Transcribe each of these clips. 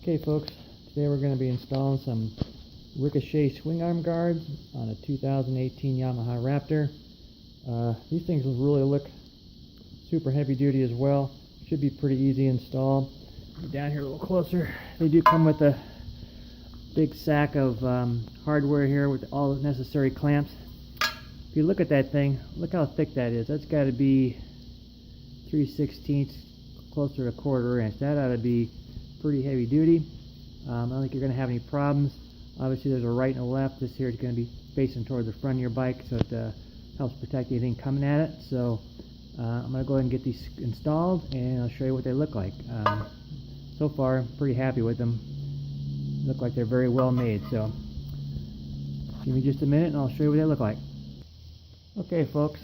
Okay folks, today we're going to be installing some Ricochet swing arm guards on a 2018 Yamaha Raptor. These things will really look super heavy duty as well. Should be pretty easy install. Get down here a little closer. They do come with a big sack of hardware here with all the necessary clamps. If you look at that thing, look how thick that is. That's got to be 3/16, closer to 1/4 inch. That ought to be pretty heavy duty. I don't think you're going to have any problems. Obviously there's a right and a left. This here is going to be facing towards the front of your bike, so it helps protect anything coming at it. So I'm going to go ahead and get these installed and I'll show you what they look like. So far I'm pretty happy with them. Look like they're very well made, so give me just a minute and I'll show you what they look like. Okay folks,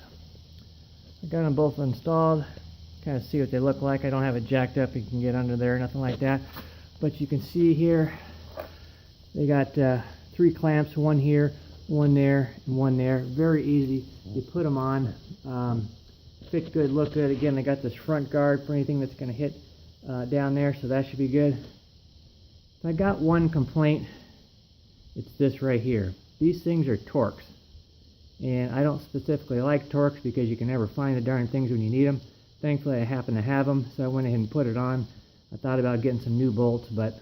I got them both installed. Kind of see what they look like. I don't have it jacked up, you can get under there, nothing like that. But you can see here, they got 3 clamps, one here, one there, and one there. Very easy. You put them on, fit good, look good. Again, they got this front guard for anything that's going to hit down there, so that should be good. I got one complaint. It's this right here. These things are Torx, and I don't specifically like Torx because you can never find the darn things when you need them. Thankfully I happen to have them, so I went ahead and put it on. I thought about getting some new bolts, but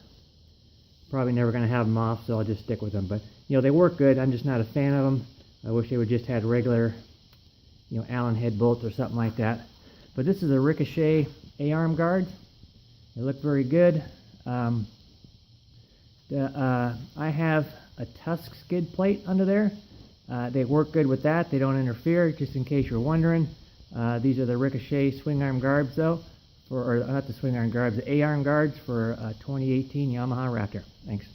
probably never going to have them off, so I'll just stick with them. But you know, they work good. I'm just not a fan of them. I wish they would just had regular, you know, Allen head bolts or something like that. But this is a Ricochet A Arm Guards. They look very good. I have a Tusk skid plate under there. They work good with that. They don't interfere, just in case you're wondering. These are the Ricochet swing arm guards though, or not the swing arm guards, the A arm guards for 2018 Yamaha Raptor. Thanks.